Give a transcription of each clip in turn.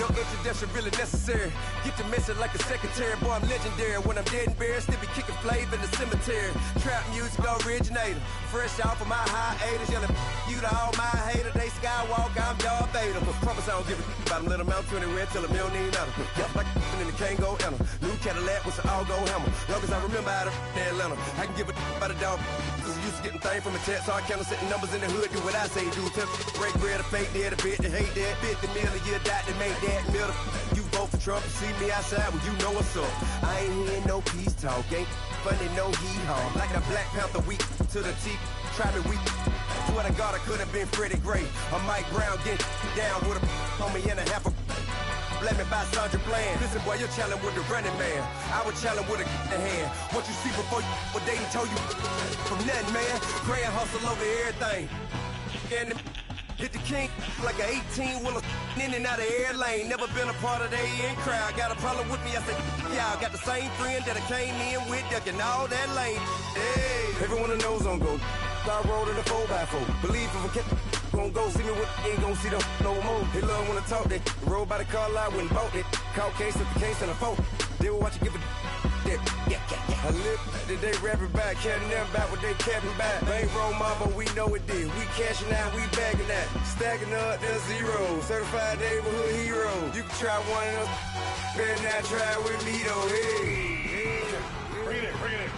No introduction really necessary. Get the message like a secretary. Boy, I'm legendary. When I'm dead and buried, still be kicking flavor in the cemetery. Trap music originator. Fresh off of my hiatus. Yelling you to all my haters. They skywalk, I'm Darth Vader. Promise I don't give a about them. Let them out to anywhere. Tell them they don't need nothing. Yup, like in the Kango enter. New Cadillac with an all-go hammer. Long as I remember out of Atlanta. I can give a about a dog. Cause I'm used to getting things from a text. So I count setting numbers in the hood. Do what I say do. Tell break bread or fake dead. A bit to hate that. 50 million a year dot to make that middle. You vote for Trump. You see me outside when you know what's up. I ain't hearing no peace talk. Ain't funny, no hee-haw. Like the Black Panther weak to the teeth. Try me weak. Swear to God I could have been Freddie Gray. Or Mike Brown getting down with a homie and a half a. Let me buy Sandra Bland. Listen, boy, you're challenging with the running man. I was challenging with a hand. What you see before you what they done told you from nothing, man. Grand hustle over everything. And hit the king like an 18-wheeler in and out of air lane. Never been a part of the in crowd. Got a problem with me, I said, y'all got the same friend that I came in with, ducking all that lane. Hey, everyone that knows on go. I rolled in the 4x4. Believe if I kept gon' go see me with ain't gon' see them no more. They love when I talk, they roll by the car lot when bought it. Caught case at the case and a phone. They will watch you give a yeah. I live that they rapping back, carrying them back what they capping back. Bankroll mama, we know it did. We cashing out, we bagging that. Stacking up, there's zero. Certified neighborhood hero. You can try one of them, better not try with me though. Hey. Bring it in.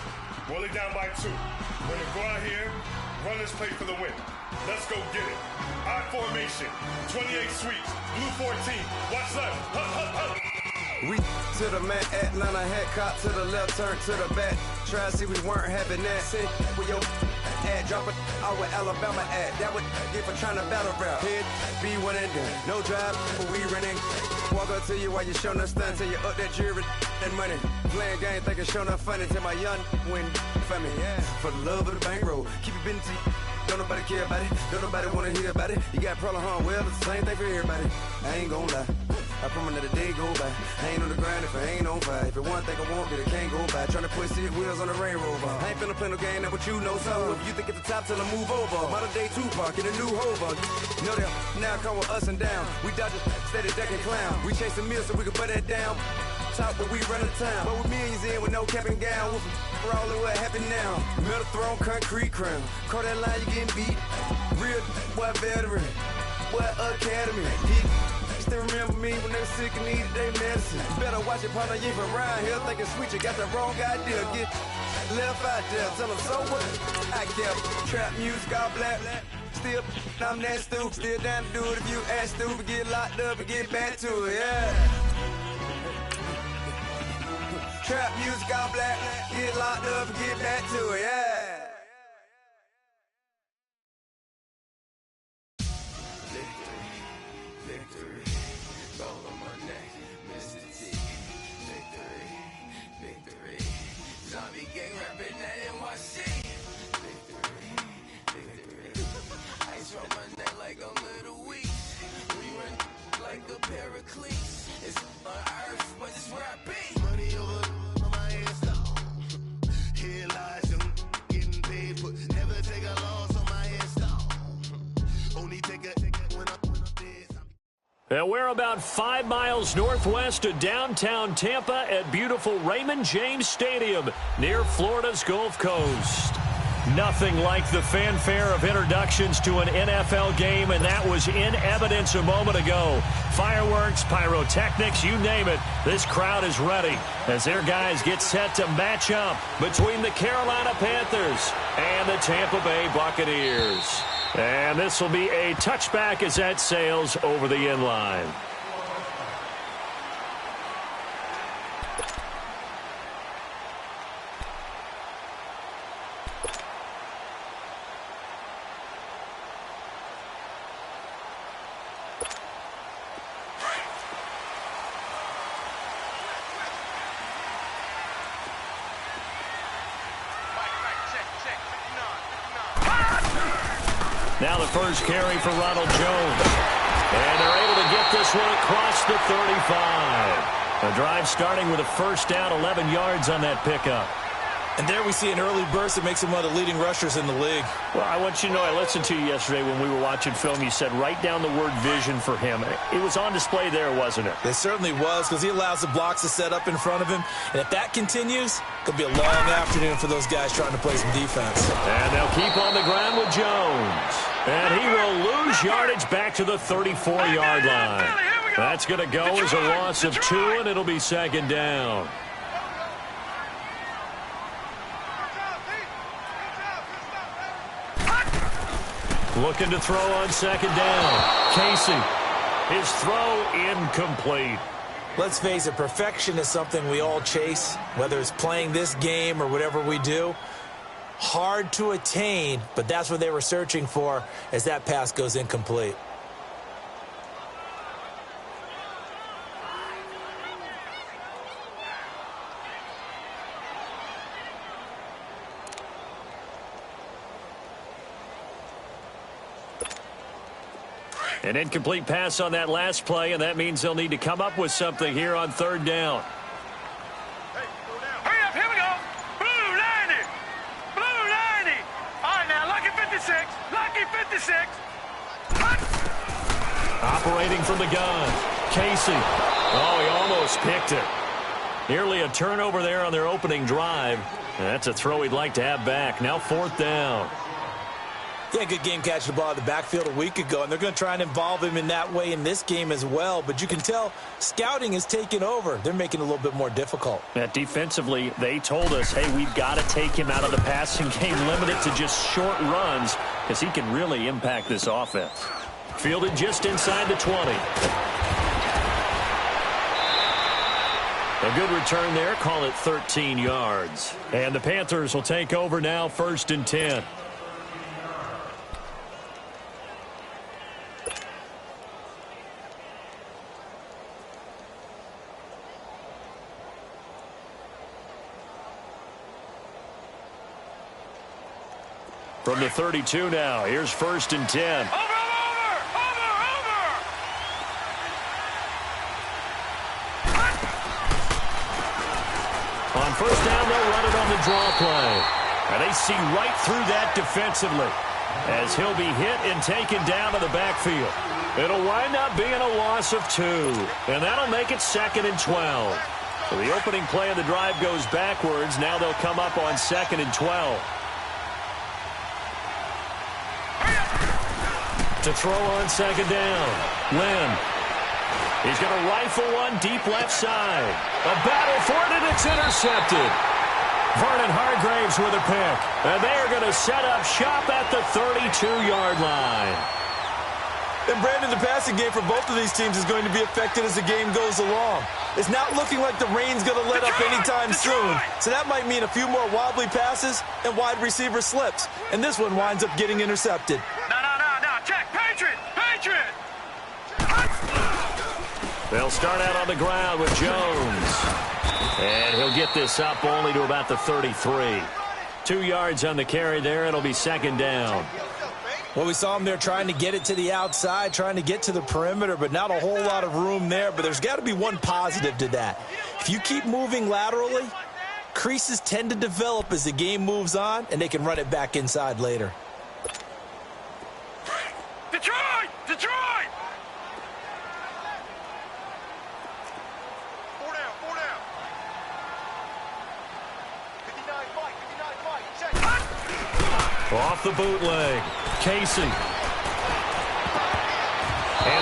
Roll it down by 2. We're gonna go out here, run this play for the win. Let's go get it. Odd formation, 28 sweeps, blue 14. Watch left. Hup. We to the man, Atlanta head caught to the left, turn to the back. Try to see we weren't having that. Sit with your ad, drop it out with Alabama ad. That would get for trying to battle rap. Head, be one and done. No drive, but we running. Walk up to you while you showing us stunts. Till you up that jewelry and money. Playing game, thinking showing up funny. Till my young win for me. Yeah. For the love of the bankroll. Keep it busy. Don't nobody care about it. Don't nobody wanna hear about it. You got problem, huh? Well, it's the same thing for everybody. I ain't gon' lie. I promise that a day go by. I ain't on the grind if I ain't on fire. If it one thing I want, then it can't go by. Tryna put 6 wheels on the Range Rover. I ain't finna play no game, that what you know. So if you think at the top till I move over. Modern day Tupac in a new hover. You know that now come with us and down. We dodge it, steady ducking clown. We chasing meals so we can put that down. Talk, but we run the town. But with millions in with no cap and gown. We're all in what happened now. Metal throne, concrete crown. Call that line, you getting beat. Real boy veteran. Boy academy. Still remember me when they were sick and needed their medicine. You better watch it, partner. You from around here thinking sweet. You got the wrong idea. Get left out there. Tell them so what? I kept trap music all black. Still, I'm that stupid. Still down to do it if you ask stupid. Get locked up and get back to it. Yeah. Trap music all black, get locked up and get back to it, yeah. Victory, gold on my neck, Mr. T. Victory, zombie gang rapping that NYC. Victory, ice on my neck like a little weak. We run like a paraclete. It's on earth, but it's where I be. Money over. And we're about 5 miles northwest of downtown Tampa at beautiful Raymond James Stadium near Florida's Gulf Coast. Nothing like the fanfare of introductions to an NFL game, and that was in evidence a moment ago. Fireworks, pyrotechnics, you name it. This crowd is ready as their guys get set to match up between the Carolina Panthers and the Tampa Bay Buccaneers. And this will be a touchback as that sails over the end line. Now the first carry for Ronald Jones. And they're able to get this one across the 35. The drive starting with a first down, 11 yards on that pickup. And there we see an early burst that makes him one of the leading rushers in the league. Well, I want you to know, I listened to you yesterday when we were watching film. You said write down the word vision for him. It was on display there, wasn't it? It certainly was, because he allows the blocks to set up in front of him. And if that continues, it'll be a long afternoon for those guys trying to play some defense. And they'll keep on the ground with Jones. And he will lose yardage back to the 34-yard line. That's going to go as a loss of 2, and it'll be second down. Looking to throw on second down. Casey, his throw incomplete. Let's face it, perfection is something we all chase, whether it's playing this game or whatever we do. Hard to attain, but that's what they were searching for as that pass goes incomplete. An incomplete pass on that last play, and that means they'll need to come up with something here on third down. Hurry up, here we go. Blue 90. Blue 90. All right, now, lucky 56. Lucky 56. Operating from the gun. Casey. Oh, he almost picked it. Nearly a turnover there on their opening drive. That's a throw he'd like to have back. Now fourth down. Yeah, good game catching the ball in the backfield a week ago, and they're going to try and involve him in that way in this game as well. But you can tell scouting is taking over. They're making it a little bit more difficult. Yeah, defensively, they told us, hey, we've got to take him out of the passing game, limit it to just short runs, because he can really impact this offense. Fielded just inside the 20. A good return there, call it 13 yards. And the Panthers will take over now, 1st and 10. From the 32 now, here's 1st and 10. Over. On first down, they'll run it on the draw play. And they see right through that defensively as he'll be hit and taken down to the backfield. It'll wind up being a loss of 2, and that'll make it 2nd and 12. So the opening play of the drive goes backwards. Now they'll come up on 2nd and 12. To throw on second down, Lynn. He's going to rifle one deep left side. A battle for it, and it's intercepted. Vernon Hargraves with a pick. And they are going to set up shop at the 32-yard line. And Brandon, the passing game for both of these teams is going to be affected as the game goes along. It's not looking like the rain's going to let up anytime soon. So that might mean a few more wobbly passes and wide receiver slips. And this one winds up getting intercepted. No. Check. Patriot. They'll start out on the ground with Jones. And he'll get this up only to about the 33. 2 yards on the carry there. It'll be 2nd down. Well, we saw him there trying to get it to the outside, trying to get to the perimeter, but not a whole lot of room there. But there's got to be one positive to that. If you keep moving laterally, creases tend to develop as the game moves on, and they can run it back inside later. Detroit! 4 down. 59 fight. Check. Off the bootleg. Casey. And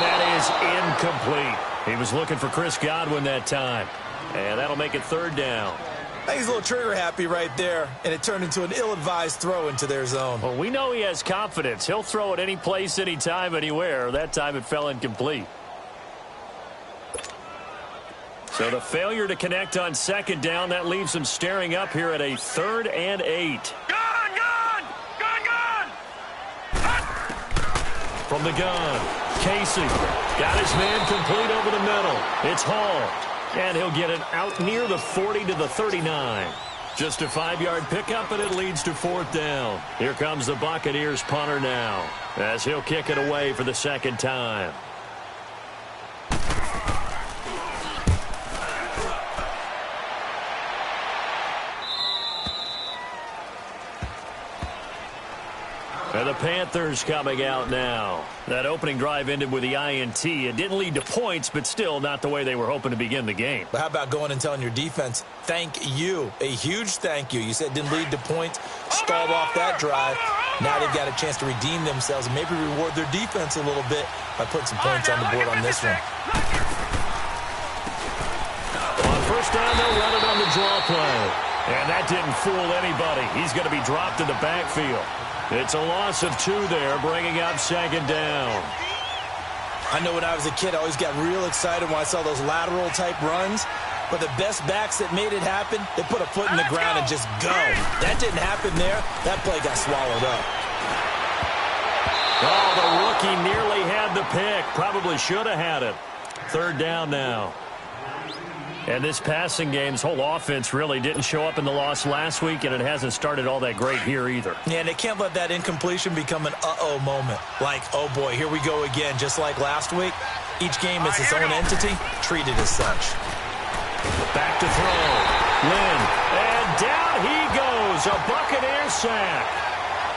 that is incomplete. He was looking for Chris Godwin that time. And that'll make it 3rd down. I think he's a little trigger happy right there, and it turned into an ill-advised throw into their zone. Well, we know he has confidence. He'll throw it any place, anytime, anywhere. That time it fell incomplete. So the failure to connect on 2nd down, that leaves him staring up here at a 3rd and 8. Gun! From the gun, Casey got his man complete over the middle. It's Hall. And he'll get it out near the 40 to the 39. Just a 5-yard pickup, and it leads to 4th down. Here comes the Buccaneers punter now, as he'll kick it away for the 2nd time. And the Panthers coming out now. That opening drive ended with the INT. It didn't lead to points, but still not the way they were hoping to begin the game. But how about going and telling your defense, thank you, a huge thank you. You said it didn't lead to points, stalled off that drive. Now they've got a chance to redeem themselves and maybe reward their defense a little bit by putting some points on the board on this one. On first down, they'll run it on the draw play. And that didn't fool anybody. He's going to be dropped in the backfield. It's a loss of 2 there, bringing up second down. I know when I was a kid, I always got real excited when I saw those lateral-type runs. But the best backs that made it happen, they put a foot in the ground and just go. That didn't happen there. That play got swallowed up. Oh, the rookie nearly had the pick. Probably should have had it. Third down now. And this passing game's whole offense really didn't show up in the loss last week, and it hasn't started all that great here either. Yeah, and they can't let that incompletion become an uh-oh moment. Like, oh boy, here we go again, just like last week. Each game is its own entity, treated as such. Back to throw. Lynn. And down he goes. A Buccaneer sack.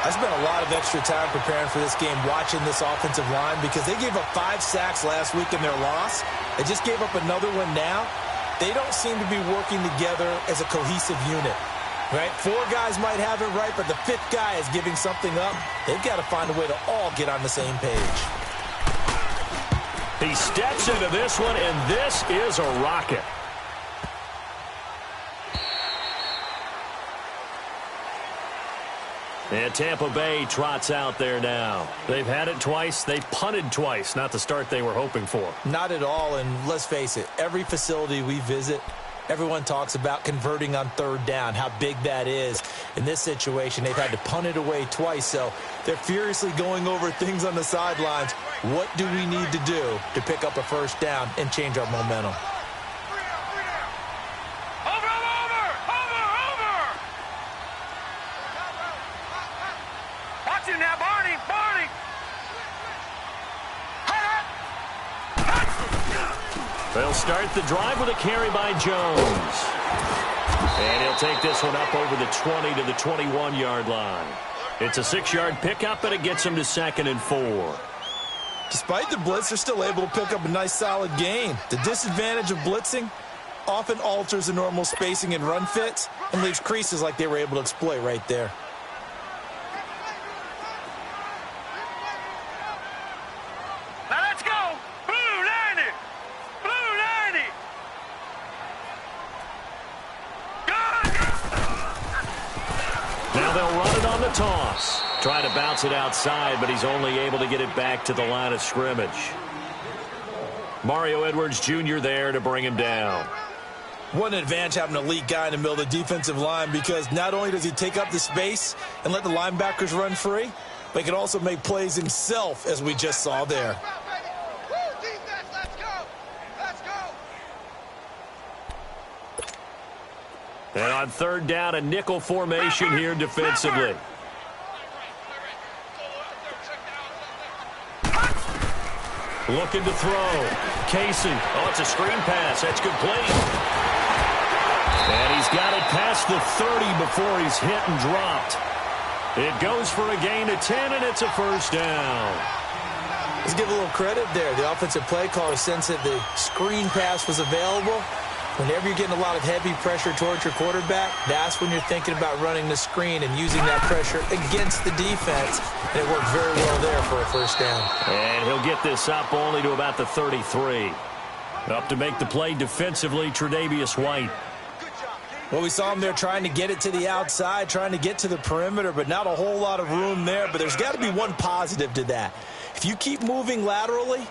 I spent a lot of extra time preparing for this game watching this offensive line because they gave up 5 sacks last week in their loss. They just gave up another one now. They don't seem to be working together as a cohesive unit, right? 4 guys might have it right, but the 5th guy is giving something up. They've got to find a way to all get on the same page. He steps into this one, and this is a rocket. And Tampa Bay trots out there now. They've had it twice. They've punted twice. Not the start they were hoping for. Not at all, and let's face it, every facility we visit, everyone talks about converting on third down, how big that is. In this situation, they've had to punt it away twice, so they're furiously going over things on the sidelines. What do we need to do to pick up a first down and change our momentum? They'll start the drive with a carry by Jones. And he'll take this one up over the 20 to the 21-yard line. It's a 6-yard pickup, and it gets him to 2nd and 4. Despite the blitz, they're still able to pick up a nice, solid gain. The disadvantage of blitzing often alters the normal spacing and run fits and leaves creases like they were able to exploit right there. Toss. Trying to bounce it outside, but he's only able to get it back to the line of scrimmage. Mario Edwards Jr. there to bring him down. What an advantage having an elite guy in the middle of the defensive line, because not only does he take up the space and let the linebackers run free, but he can also make plays himself, as we just saw there. And on third down, a nickel formation here defensively. Looking to throw. Casey. Oh, it's a screen pass. That's complete. And he's got it past the 30 before he's hit and dropped. It goes for a gain of 10, and it's a first down. Let's give a little credit there. The offensive play caller sensed that the screen pass was available. Whenever you're getting a lot of heavy pressure towards your quarterback, that's when you're thinking about running the screen and using that pressure against the defense. And it worked very well there for a first down. And he'll get this up only to about the 33. Up to make the play defensively, Tre'Davious White. Well, we saw him there trying to get it to the outside, trying to get to the perimeter, but not a whole lot of room there. But there's got to be one positive to that. If you keep moving laterally,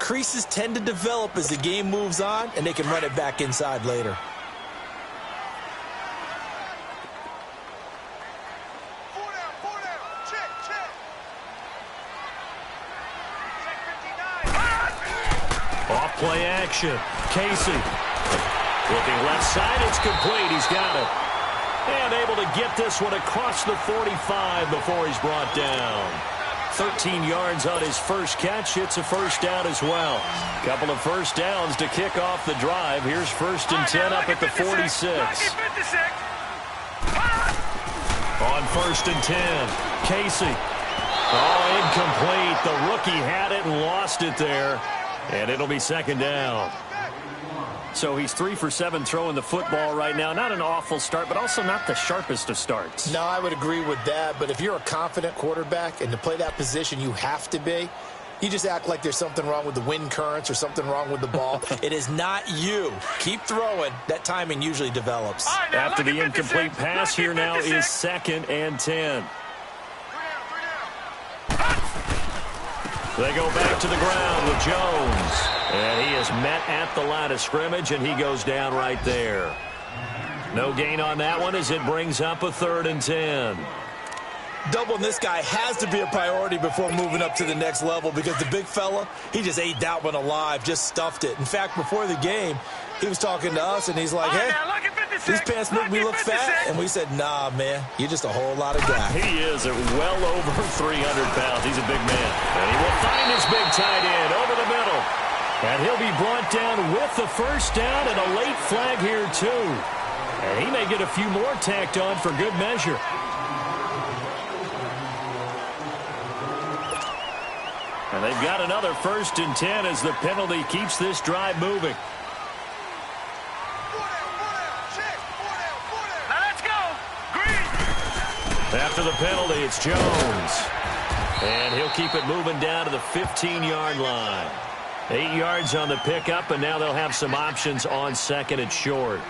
creases tend to develop as the game moves on, and they can run it back inside later. Off play action. Casey. Looking left side, it's complete. He's got it. And able to get this one across the 45 before he's brought down. 13 yards on his first catch. It's a first down as well. Couple of first downs to kick off the drive. Here's 1st and 10 up at the 46. On 1st and 10, Casey. Oh, incomplete. The rookie had it and lost it there. And it'll be second down. So he's 3 for 7 throwing the football right now. Not an awful start, but also not the sharpest of starts. No, I would agree with that. But if you're a confident quarterback and to play that position, you have to be. You just act like there's something wrong with the wind currents or something wrong with the ball. It is not you. Keep throwing. That timing usually develops. Right, now, After the incomplete pass, here now is 2nd and 10. They go back to the ground with Jones. And he is met at the line of scrimmage, and he goes down right there. No gain on that one as it brings up a 3rd and 10. Doubling this guy has to be a priority before moving up to the next level because the big fella, he just ate that one alive, just stuffed it. In fact, before the game, he was talking to us, and he's like, hey, these pants make me look fat. And we said, nah, man, you're just a whole lot of guy. He is at well over 300 pounds. He's a big man. And he will find his big tight end over the middle. And he'll be brought down with the first down and a late flag here, too. And he may get a few more tacked on for good measure. And they've got another 1st and 10 as the penalty keeps this drive moving. Now let's go. Green. After the penalty, it's Jones. And he'll keep it moving down to the 15-yard line. 8 yards on the pickup, and now they'll have some options on 2nd and short.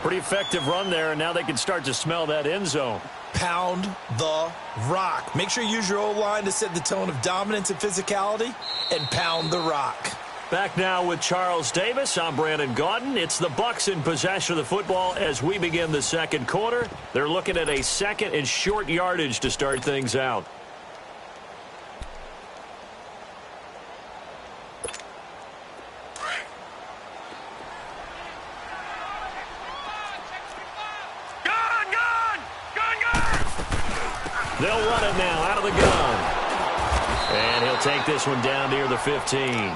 Pretty effective run there, and now they can start to smell that end zone. Pound the rock. Make sure you use your O-line to set the tone of dominance and physicality, and pound the rock. Back now with Charles Davis. I'm Brandon Gaudin. It's the Bucs in possession of the football as we begin the second quarter. They're looking at a 2nd and short yardage to start things out. They'll run it now out of the gun. And he'll take this one down near the 15.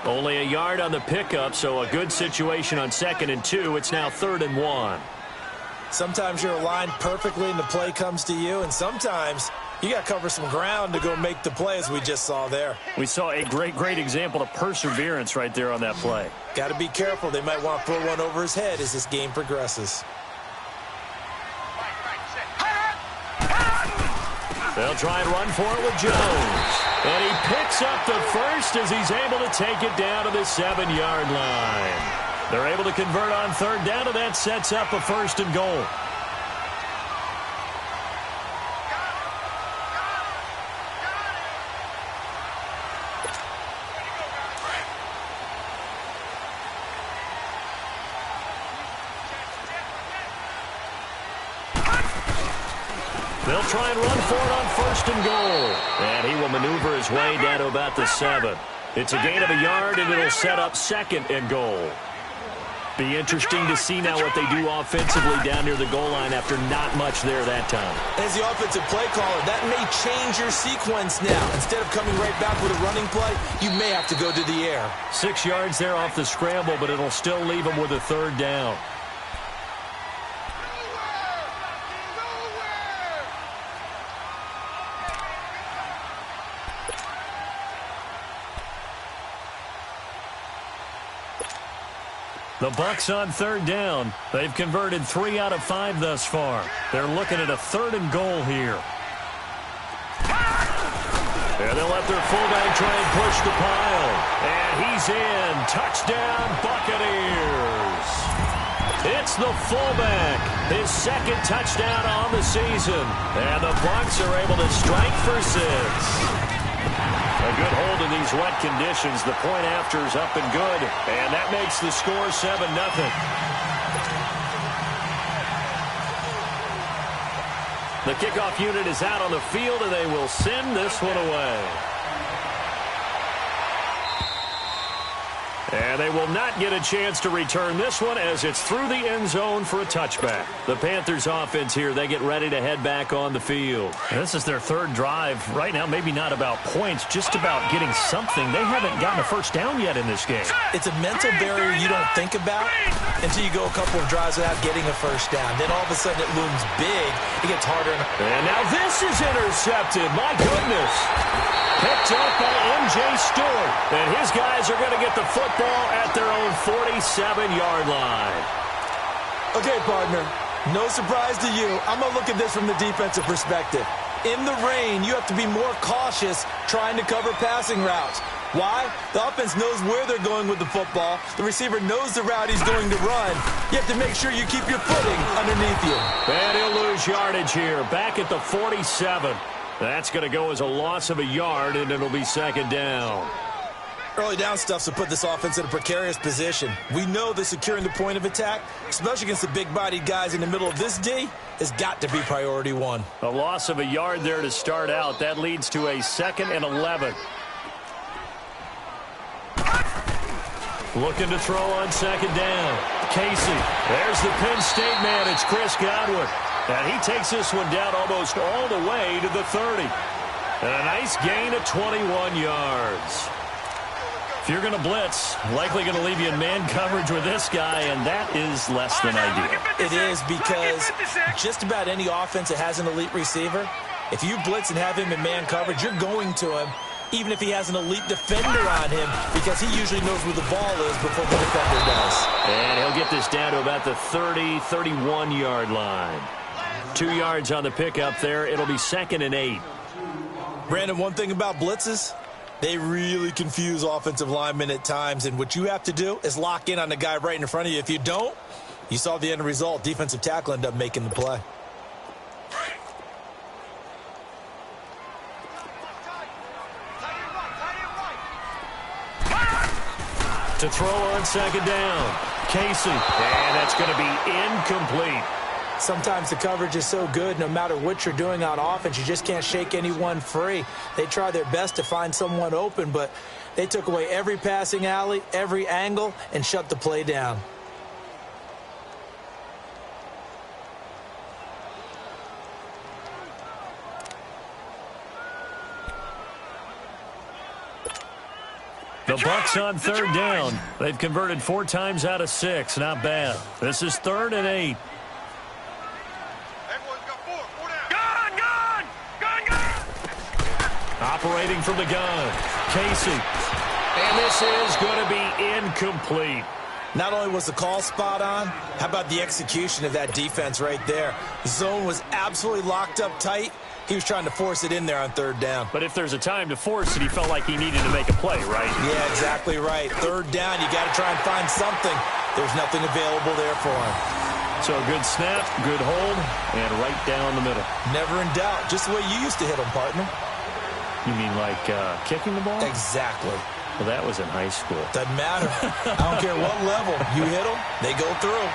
Only a yard on the pickup, so a good situation on 2nd and 2. It's now 3rd and 1. Sometimes you're aligned perfectly and the play comes to you, and sometimes you got to cover some ground to go make the play, as we just saw there. We saw a great example of perseverance right there on that play. Got to be careful. They might want to throw one over his head as this game progresses. They'll try and run for it with Jones. And he picks up the first as he's able to take it down to the 7-yard line. They're able to convert on 3rd down, and that sets up a 1st and goal. They'll try and run for it on 1st and goal. And he will maneuver his way down to about the 7. It's a gain of a yard, and it'll set up 2nd and goal. Be interesting to see now what they do offensively down near the goal line after not much there that time. As the offensive play caller, that may change your sequence now. Instead of coming right back with a running play, you may have to go to the air. 6 yards there off the scramble, but it'll still leave him with a 3rd down. The Bucs on 3rd down. They've converted 3 out of 5 thus far. They're looking at a 3rd and goal here. And they'll let their fullback try and push the pile. And he's in. Touchdown, Buccaneers. It's the fullback. His 2nd touchdown on the season. And the Bucs are able to strike for 6. A good hold in these wet conditions. The point after is up and good. And that makes the score 7-0. The kickoff unit is out on the field, and they will send this one away. And they will not get a chance to return this one as it's through the end zone for a touchback. The Panthers offense here, they get ready to head back on the field. And this is their third drive. Right now, maybe not about points, just about getting something. They haven't gotten a first down yet in this game. It's a mental barrier you don't think about until you go a couple of drives without getting a first down. Then all of a sudden it looms big. It gets harder. And now this is intercepted. My goodness. Picked up by M.J. Stewart. And his guys are going to get the football at their own 47-yard line. Okay, partner, no surprise to you. I'm going to look at this from the defensive perspective. In the rain, you have to be more cautious trying to cover passing routes. Why? The offense knows where they're going with the football. The receiver knows the route he's going to run. You have to make sure you keep your footing underneath you. And he'll lose yardage here. Back at the 47. That's going to go as a loss of a yard, and it'll be second down. Early down stuff will put this offense in a precarious position. We know that securing the point of attack, especially against the big-bodied guys in the middle of this D, has got to be priority one. A loss of a yard there to start out. That leads to a 2nd and 11. Looking to throw on second down. Casey. There's the Penn State man. It's Chris Godwin. And he takes this one down almost all the way to the 30. And a nice gain of 21 yards. If you're going to blitz, likely going to leave you in man coverage with this guy, and that is less than ideal. It is, because just about any offense that has an elite receiver, if you blitz and have him in man coverage, you're going to him, even if he has an elite defender on him, because he usually knows where the ball is before the defender does. And he'll get this down to about the 30, 31-yard line. 2 yards on the pickup there. It'll be 2nd and 8. Brandon, one thing about blitzes, they really confuse offensive linemen at times, and what you have to do is lock in on the guy right in front of you. If you don't, you saw the end result. Defensive tackle ended up making the play. To throw on second down. Casey. And that's going to be incomplete. Sometimes the coverage is so good, no matter what you're doing on offense, you just can't shake anyone free. They try their best to find someone open, but they took away every passing alley, every angle, and shut the play down. The Bucks on third down. They've converted 4 times out of 6. Not bad. This is 3rd and 8. Operating from the gun. Casey. And this is going to be incomplete. Not only was the call spot on, how about the execution of that defense right there? The zone was absolutely locked up tight. He was trying to force it in there on third down. But if there's a time to force it, he felt like he needed to make a play, right? Yeah, exactly right. Third down, you got to try and find something. There's nothing available there for him. So good snap, good hold, and right down the middle. Never in doubt. Just the way you used to hit them, partner. You mean like kicking the ball? Exactly. Well, that was in high school. Doesn't matter. I don't care what level. You hit them, they go through.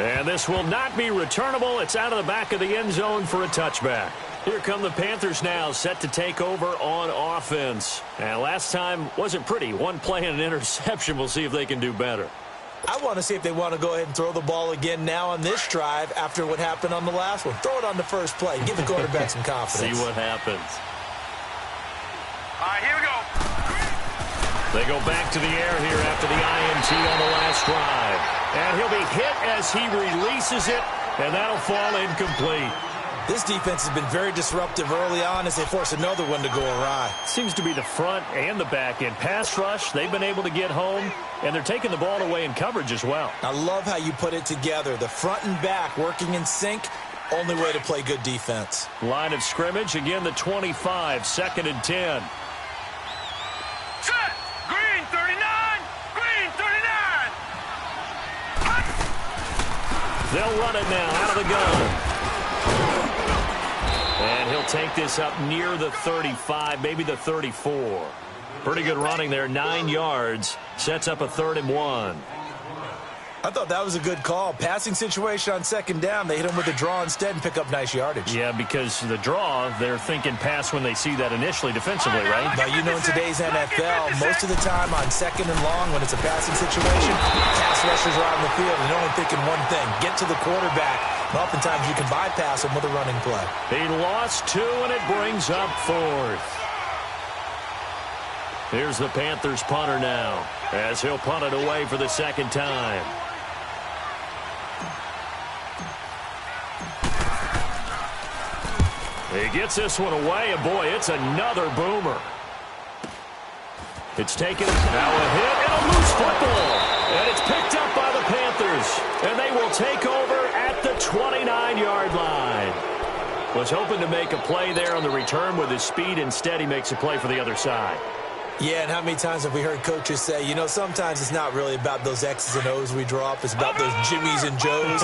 And this will not be returnable. It's out of the back of the end zone for a touchback. Here come the Panthers now, set to take over on offense. And last time wasn't pretty. One play and an interception. We'll see if they can do better. I want to see if they want to go ahead and throw the ball again now on this drive after what happened on the last one. Throw it on the first play. Give the quarterback some confidence. See what happens. All right, here we go. They go back to the air here after the INT on the last drive. And he'll be hit as he releases it, and that'll fall incomplete. This defense has been very disruptive early on as they force another one to go awry. Seems to be the front and the back end. Pass rush, they've been able to get home, and they're taking the ball away in coverage as well. I love how you put it together. The front and back working in sync, only way to play good defense. Line of scrimmage, again the 25, 2nd and 10. Set. Green 39. Green 39. They'll run it now out of the gun. And he'll take this up near the 35, maybe the 34. Pretty good running there, 9 yards. Sets up a 3rd and 1. I thought that was a good call. Passing situation on second down. They hit him with a draw instead and pick up nice yardage. Yeah, because the draw, they're thinking pass when they see that initially defensively, right? But you know, in today's NFL, most of the time on second and long, when it's a passing situation, pass rushers are out in the field and they're only thinking one thing, get to the quarterback. And oftentimes you can bypass him with a running play. He lost 2, and it brings up 4th. Here's the Panthers punter now, as he'll punt it away for the second time. He gets this one away, and boy, it's another boomer. It's taken, now a hit, and a loose football. And it's picked up by the Panthers. And they will take over at the 29-yard line. Was hoping to make a play there on the return with his speed. Instead, he makes a play for the other side. Yeah, and how many times have we heard coaches say, you know, sometimes it's not really about those X's and O's we draw up. It's about those Jimmies and Joes.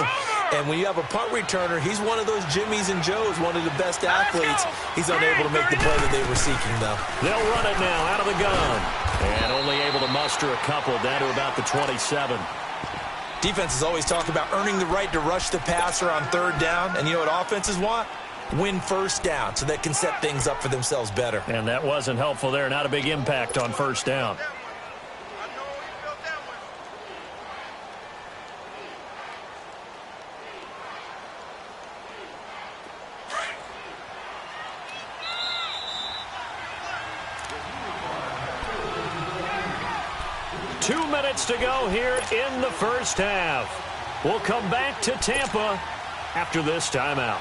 And when you have a punt returner, he's one of those Jimmies and Joes, one of the best athletes. He's unable to make the play that they were seeking, though. They'll run it now out of the gun. And only able to muster a couple down to about the 27. Defenses always talk about earning the right to rush the passer on third down. And you know what offenses want? Win first down so they can set things up for themselves better. And that wasn't helpful there. Not a big impact on first down. Two minutes to go here in the first half. We'll come back to Tampa after this timeout.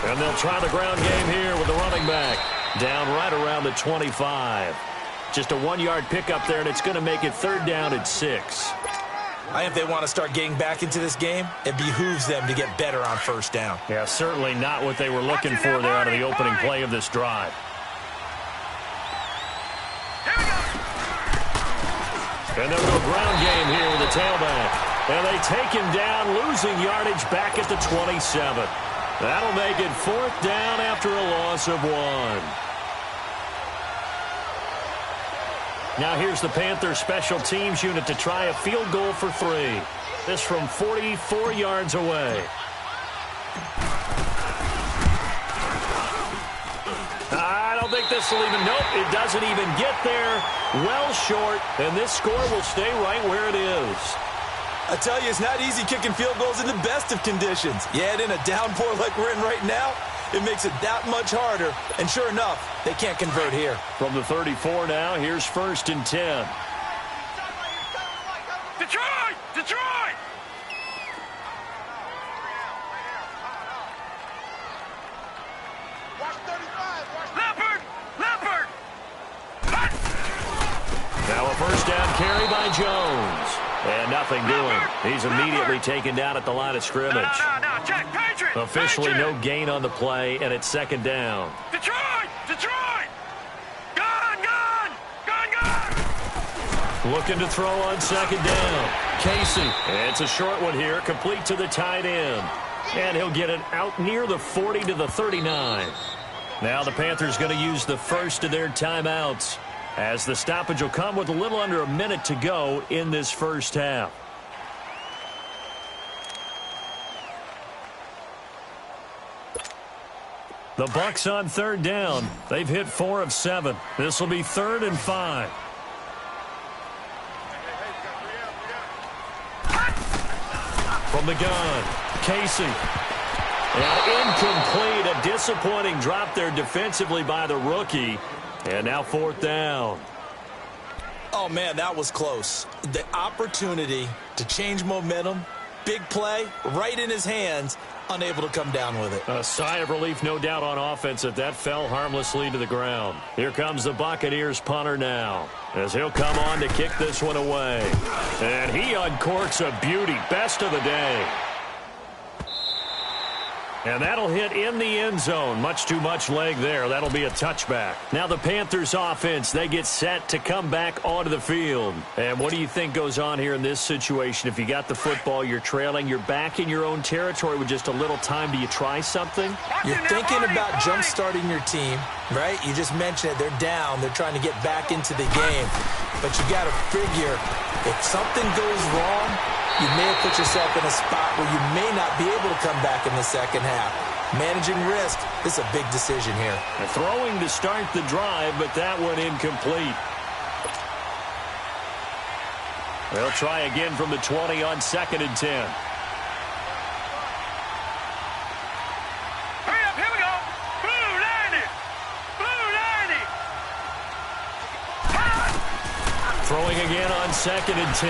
And they'll try the ground game here with the running back. Down right around the 25. Just a 1-yard pickup there, and it's going to make it third down at 6. I think if they want to start getting back into this game, it behooves them to get better on first down. Yeah, certainly not what they were looking for there out of the opening play of this drive. And they'll go ground game here with the tailback. And they take him down, losing yardage back at the 27. That'll make it fourth down after a loss of 1. Now here's the Panthers special teams unit to try a field goal for 3. This from 44 yards away. I don't think this will even, nope, it doesn't even get there. Well short, and this score will stay right where it is. I tell you, it's not easy kicking field goals in the best of conditions. Yet in a downpour like we're in right now, it makes it that much harder. And sure enough, they can't convert here. From the 34 now, here's 1st and 10. Detroit! Detroit! Leopard! Leopard! Now a first down carry by Jones. And nothing doing. He's immediately taken down at the line of scrimmage. No, Jack, Patriot! Officially Patriot! no gain on the play, and it's second down. Detroit! Detroit! Gun! Gun! Gun! Gun! Looking to throw on second down. Casey. It's a short one here, complete to the tight end. And he'll get it out near the 40 to the 39. Now the Panthers going to use the first of their timeouts, as the stoppage will come with a little under a minute to go in this first half. The Bucs on third down. They've hit 4 of 7. This will be 3rd and 5. From the gun, Casey. And incomplete. A disappointing drop there defensively by the rookie. And now 4th down. Oh, man, that was close. The opportunity to change momentum, big play, right in his hands, unable to come down with it. A sigh of relief, no doubt, on offense that that fell harmlessly to the ground. Here comes the Buccaneers punter now, as he'll come on to kick this one away. And he uncorks a beauty. Best of the day. And that'll hit in the end zone. Much too much leg there. That'll be a touchback. Now the Panthers offense, they get set to come back onto the field. And what do you think goes on here in this situation? If you got the football, you're trailing, you're back in your own territory with just a little time. Do you try something? You're thinking about jump-starting your team, right? You just mentioned it. They're down. They're trying to get back into the game. But you got to figure if something goes wrong, you may have put yourself in a spot where you may not be able to come back in the second half. Managing risk is a big decision here. They're throwing to start the drive, but that one incomplete. They'll try again from the 20 on 2nd and 10. Hurry up, here we go. Blue 90. Blue 90. Throwing again on 2nd and 10.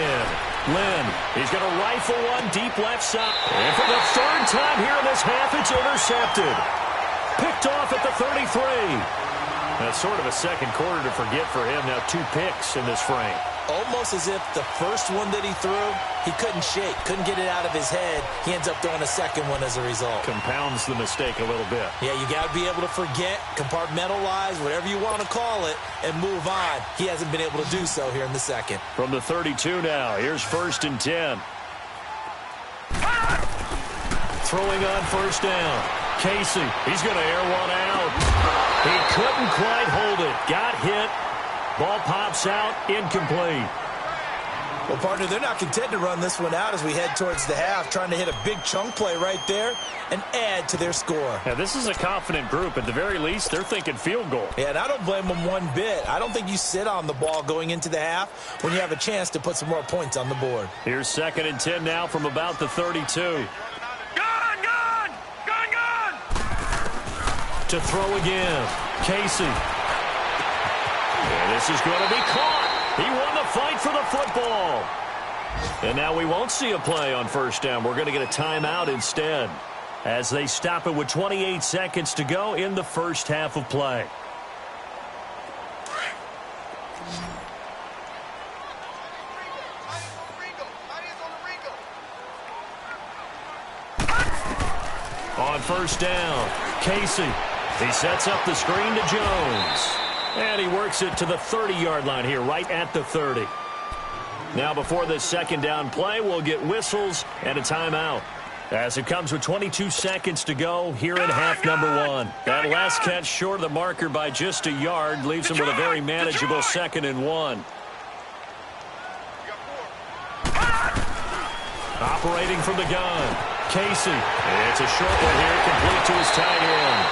Lynn, he's going to rifle one deep left side. And for the third time here in this half, it's intercepted. Picked off at the 33. That's sort of a second quarter to forget for him. Now 2 picks in this frame. Almost as if the first one that he threw, he couldn't shake, couldn't get it out of his head. He ends up throwing a second one as a result. Compounds the mistake a little bit. Yeah, you got to be able to forget, compartmentalize, whatever you want to call it, and move on. He hasn't been able to do so here in the second. From the 32 now, here's 1st and 10. Throwing on 1st down. Casey, he's going to air one out. He couldn't quite hold it. Got hit. Ball pops out, incomplete. Well, partner, they're not content to run this one out as we head towards the half, trying to hit a big chunk play right there and add to their score. Now, this is a confident group. At the very least, they're thinking field goal. Yeah, and I don't blame them one bit. I don't think you sit on the ball going into the half when you have a chance to put some more points on the board. Here's 2nd and 10 now from about the 32. Gun! To throw again. Casey. And this is going to be caught. He won the fight for the football. And now we won't see a play on 1st down. We're going to get a timeout instead as they stop it with 28 seconds to go in the first half of play. On 1st down, Casey. He sets up the screen to Jones. And he works it to the 30-yard line here, right at the 30. Now before this 2nd down play, we'll get whistles and a timeout. As it comes with 22 seconds to go here in half number 1. That last catch short of the marker by just a yard leaves him with a very manageable 2nd and 1. Operating from the gun, Casey. It's a short one here, complete to his tight end.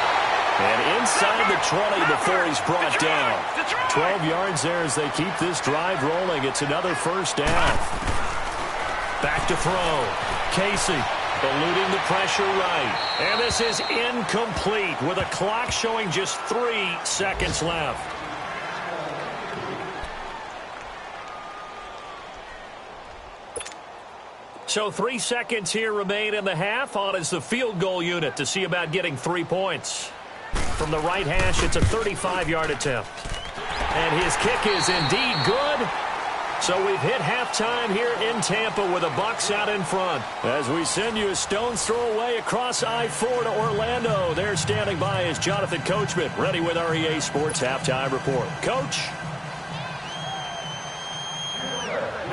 And inside the 20 before he's brought down. 12 yards there as they keep this drive rolling. It's another 1st down. Back to throw. Casey eluding the pressure right. And this is incomplete with a clock showing just 3 seconds left. So 3 seconds here remain in the half. On is the field goal unit to see about getting 3 points. From the right hash, it's a 35-yard attempt. And his kick is indeed good. So we've hit halftime here in Tampa with the Bucs out in front. As we send you a stone's throw away across I-4 to Orlando. There standing by is Jonathan Coachman, ready with our EA Sports Halftime Report. Coach?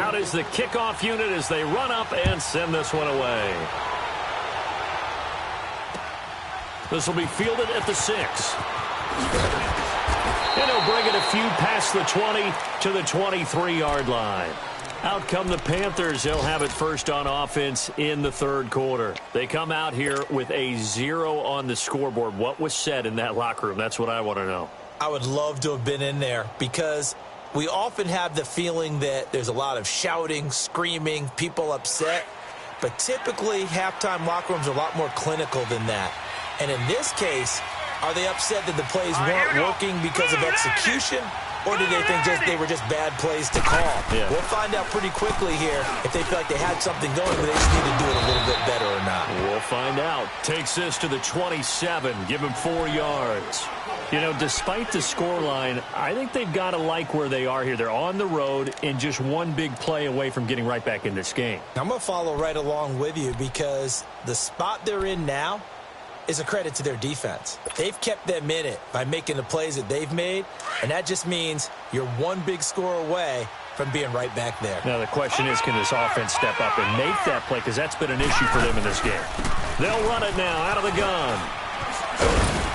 Out is the kickoff unit as they run up and send this one away. This will be fielded at the 6. And he'll bring it a few past the 20 to the 23-yard line. Out come the Panthers. They'll have it first on offense in the 3rd quarter. They come out here with a 0 on the scoreboard. What was said in that locker room? That's what I want to know. I would love to have been in there because we often have the feeling that there's a lot of shouting, screaming, people upset. But typically, halftime locker rooms are a lot more clinical than that. And in this case, are they upset that the plays weren't working because of execution? Or do they think they were just bad plays to call? Yeah. We'll find out pretty quickly here if they feel like they had something going, but they just need to do it a little bit better or not. We'll find out. Takes this to the 27. Give him 4 yards. You know, despite the scoreline, I think they've got to like where they are here. They're on the road and just one big play away from getting right back in this game. I'm going to follow right along with you because the spot they're in now, is a credit to their defense. They've kept them in it by making the plays that they've made, and that just means you're one big score away from being right back there. Now the question is, can this offense step up and make that play? Because that's been an issue for them in this game. They'll run it now out of the gun.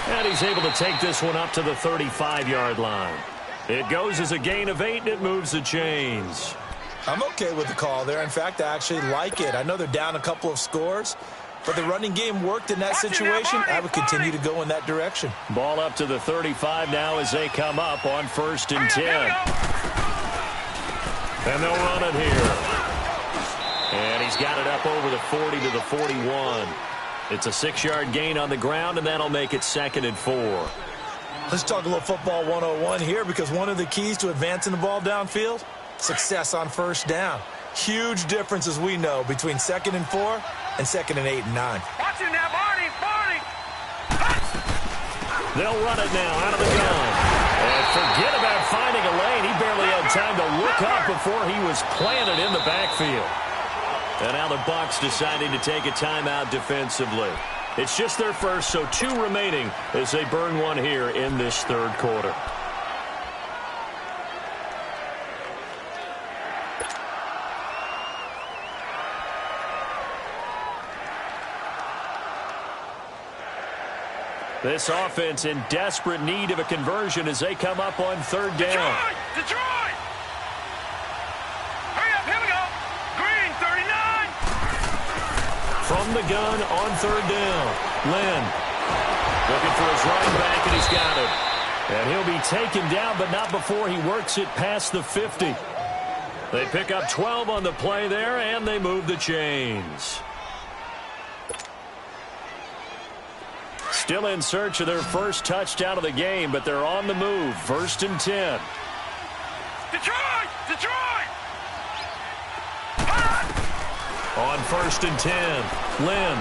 And he's able to take this one up to the 35-yard line. It goes as a gain of 8, and it moves the chains. I'm okay with the call there. In fact, I actually like it. I know they're down a couple of scores, but the running game worked in that situation. I would continue to go in that direction. Ball up to the 35 now as they come up on 1st and 10. And they'll run it here. And he's got it up over the 40 to the 41. It's a 6-yard gain on the ground, and that'll make it 2nd and 4. Let's talk a little football 101 here, because one of the keys to advancing the ball downfield, success on 1st down. Huge difference, as we know, between 2nd and 4 and 2nd and 8 and 9. Watch him now, Barney! They'll run it now out of the gun. And forget about finding a lane. He barely had time to look up before he was planted in the backfield. And now the Bucs deciding to take a timeout defensively. It's just their first, so 2 remaining as they burn one here in this 3rd quarter. This offense in desperate need of a conversion as they come up on 3rd down. Detroit! Hurry up, here we go! Green, 39! From the gun on 3rd down. Lynn looking for his running back, and he's got it. And he'll be taken down, but not before he works it past the 50. They pick up 12 on the play there, and they move the chains. Still in search of their first touchdown of the game, but they're on the move. 1st and 10. Detroit! Detroit! On 1st and 10, Lynn.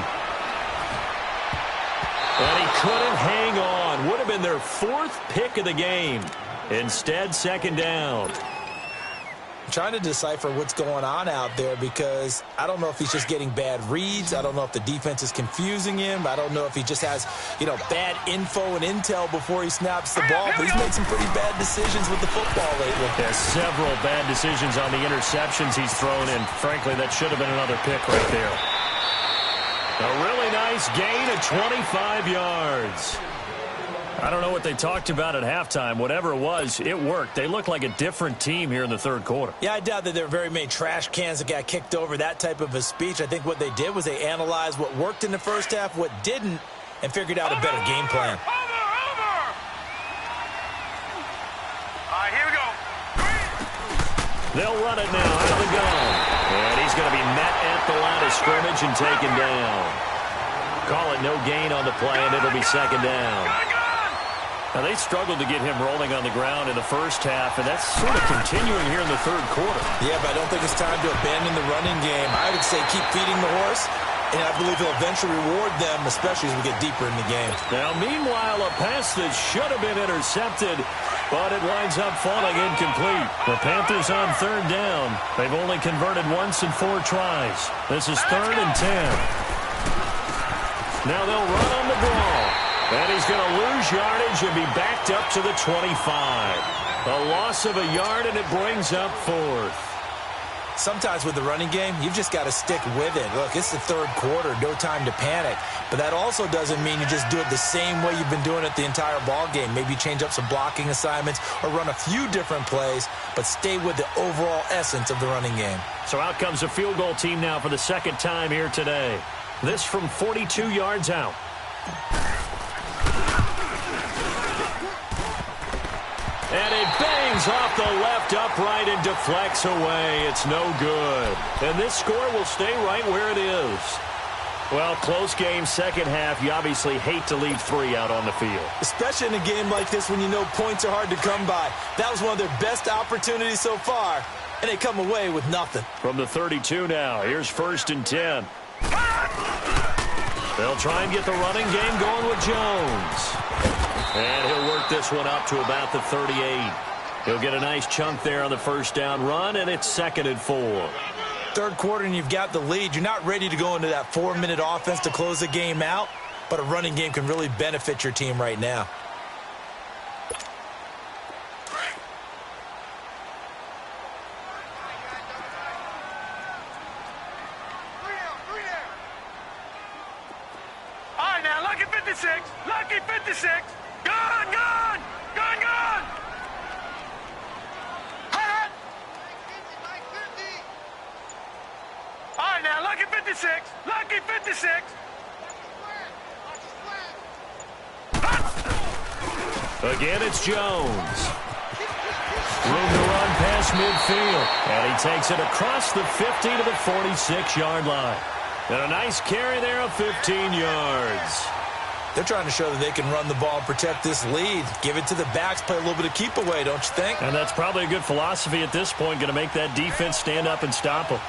And he couldn't hang on. Would have been their 4th pick of the game. Instead, 2nd down. I'm trying to decipher what's going on out there, because I don't know if he's just getting bad reads. I don't know if the defense is confusing him. I don't know if he just has, bad info and intel before he snaps the ball. But he's made some pretty bad decisions with the football lately. Yeah, several bad decisions on the interceptions he's thrown in. Frankly, that should have been another pick right there. A really nice gain of 25 yards. I don't know what they talked about at halftime. Whatever it was, it worked. They look like a different team here in the 3rd quarter. Yeah, I doubt that there are very many trash cans that got kicked over, that type of a speech. I think what they did was they analyzed what worked in the 1st half, what didn't, and figured out a better game plan. Over! All right, here we go. They'll run it now out of the gun. And he's going to be met at the line of scrimmage and taken down. Call it no gain on the play, and it'll be 2nd down. Now, they struggled to get him rolling on the ground in the 1st half, and that's sort of continuing here in the 3rd quarter. Yeah, but I don't think it's time to abandon the running game. I would say keep feeding the horse, and I believe he'll eventually reward them, especially as we get deeper in the game. Now, meanwhile, a pass that should have been intercepted, but it winds up falling incomplete. The Panthers on 3rd down. They've only converted once in 4 tries. This is 3rd and 10. Now they'll run on the ball. And he's going to lose yardage and be backed up to the 25. A loss of a yard, and it brings up 4th. Sometimes with the running game, you've just got to stick with it. Look, it's the 3rd quarter, no time to panic. But that also doesn't mean you just do it the same way you've been doing it the entire ball game. Maybe change up some blocking assignments or run a few different plays, but stay with the overall essence of the running game. So out comes a field goal team now for the 2nd time here today. This from 42 yards out. And it bangs off the left upright and deflects away. It's no good. And this score will stay right where it is. Well, close game, 2nd half. You obviously hate to leave 3 out on the field. Especially in a game like this when you know points are hard to come by. That was one of their best opportunities so far, and they come away with nothing. From the 32 now, here's 1st and 10. They'll try and get the running game going with Jones. And he'll work this one up to about the 38. He'll get a nice chunk there on the 1st down run, and it's 2nd and 4. 3rd quarter, and you've got the lead. You're not ready to go into that 4-minute offense to close the game out. but a running game can really benefit your team right now. All right, now, lucky 56. Lucky 56. Gone, gone. Gone, gone. Hot. All right, now, lucky 56. Lucky 56. Again, it's Jones. Room to run past midfield. And he takes it across the 50 to the 46-yard line. And a nice carry there of 15 yards. They're trying to show that they can run the ball and protect this lead. Give it to the backs, play a little bit of keep away, don't you think? And that's probably a good philosophy at this point, going to make that defense stand up and stop them.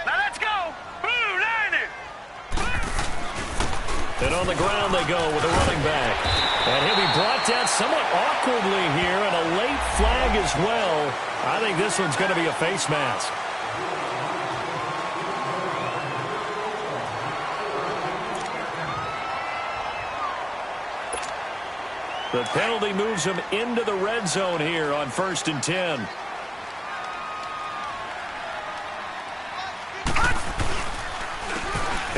Now let's go. Blue line it. And on the ground they go with a running back. And he'll be brought down somewhat awkwardly here, and a late flag as well. I think this one's going to be a face mask. The penalty moves him into the red zone here on 1st and 10.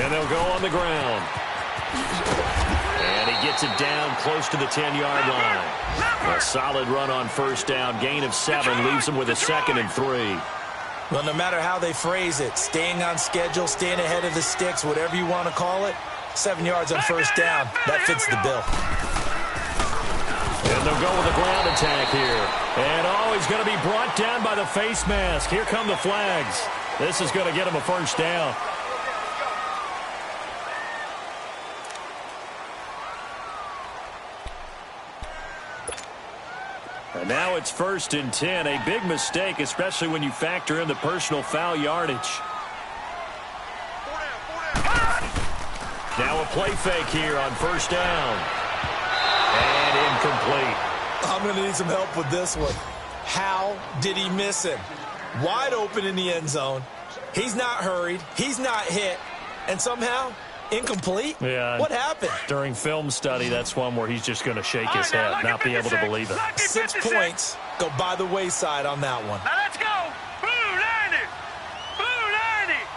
And they'll go on the ground. And he gets it down close to the 10-yard line. A solid run on 1st down. Gain of 7 leaves him with a 2nd and 3. Well, no matter how they phrase it, staying on schedule, staying ahead of the sticks, whatever you want to call it, 7 yards on 1st down, that fits the bill. And they'll go with a ground attack here. And he's going to be brought down by the face mask. Here come the flags. This is going to get him a 1st down. And now it's 1st and 10. A big mistake, especially when you factor in the personal foul yardage. Now a play fake here on 1st down. And incomplete. I'm going to need some help with this one. How did he miss him? Wide open in the end zone. He's not hurried. He's not hit. And somehow, incomplete? Yeah. What happened? During film study, that's one where he's just going to shake his head, not be able to believe it. 6 points go by the wayside on that one. Now let's go. Blue line it. Blue line it.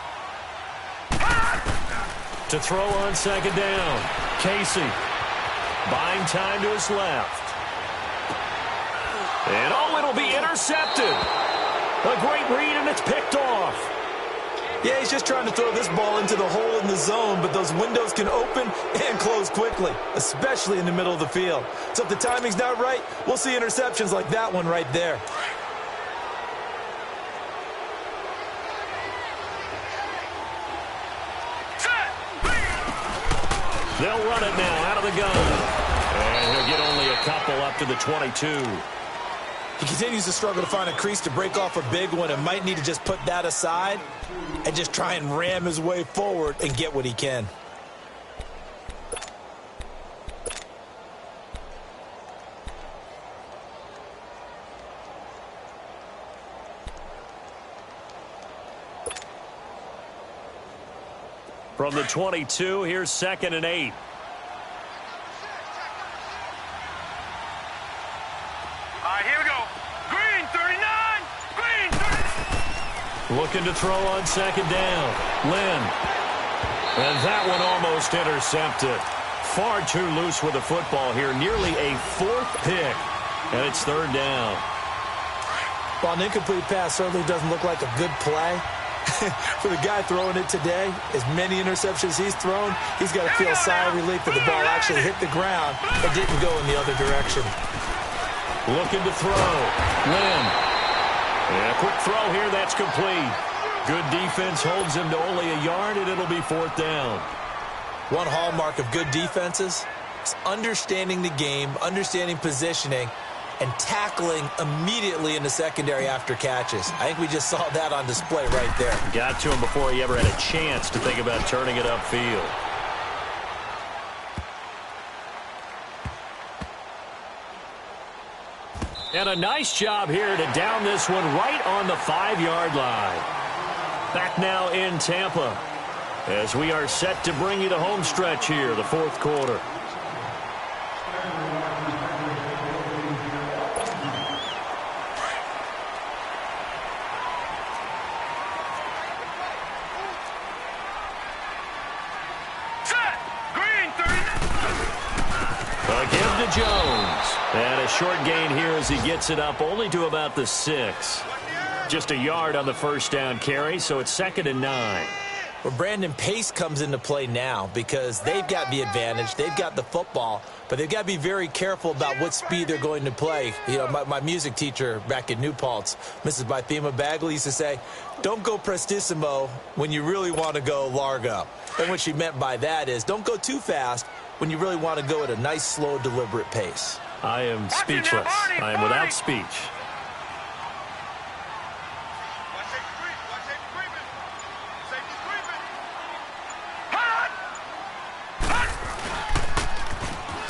To throw on 2nd down. Casey buying time to his left. And it'll be intercepted. A great read, and it's picked off. Yeah, he's just trying to throw this ball into the hole in the zone, but those windows can open and close quickly, especially in the middle of the field. So if the timing's not right, we'll see interceptions like that one right there. They'll run it now out of the gun. And he'll get only a couple up to the 22. He continues to struggle to find a crease to break off a big one and might need to just put that aside and just try and ram his way forward and get what he can. From the 22, here's 2nd and 8. All right, here we go. Green 39. Green 39. Looking to throw on 2nd down. Lynn. And that one almost intercepted. Far too loose with the football here. Nearly a 4th pick. And it's 3rd down. Well, an incomplete pass certainly doesn't look like a good play. For the guy throwing it today, as many interceptions he's thrown, he's got to feel a sigh of relief that the ball actually hit the ground and didn't go in the other direction. Looking to throw. Lynn. And a quick throw here. That's complete. Good defense holds him to only a yard, and it'll be 4th down. One hallmark of good defenses is understanding the game, understanding positioning, and tackling immediately in the secondary after catches. I think we just saw that on display right there. Got to him before he ever had a chance to think about turning it upfield. And a nice job here to down this one right on the 5-yard line. Back now in Tampa as we are set to bring you the home stretch here, the fourth quarter. Give to Jones. And a short gain here as he gets it up only to about the 6. Just a yard on the first down carry, so it's 2nd and 9. Well, Brandon, pace comes into play now because they've got the advantage. They've got the football, but they've got to be very careful about what speed they're going to play. You know, my music teacher back in New Paltz, Mrs. Bythema Bagley, used to say, don't go prestissimo when you really want to go largo. And what she meant by that is don't go too fast when you really want to go at a nice, slow, deliberate pace. I am speechless. I am without speech.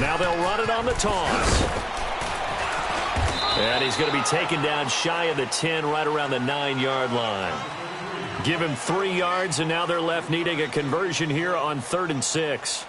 Now they'll run it on the toss. And he's going to be taken down shy of the 10, right around the 9-yard line. Give him 3 yards, and now they're left needing a conversion here on 3rd and 6.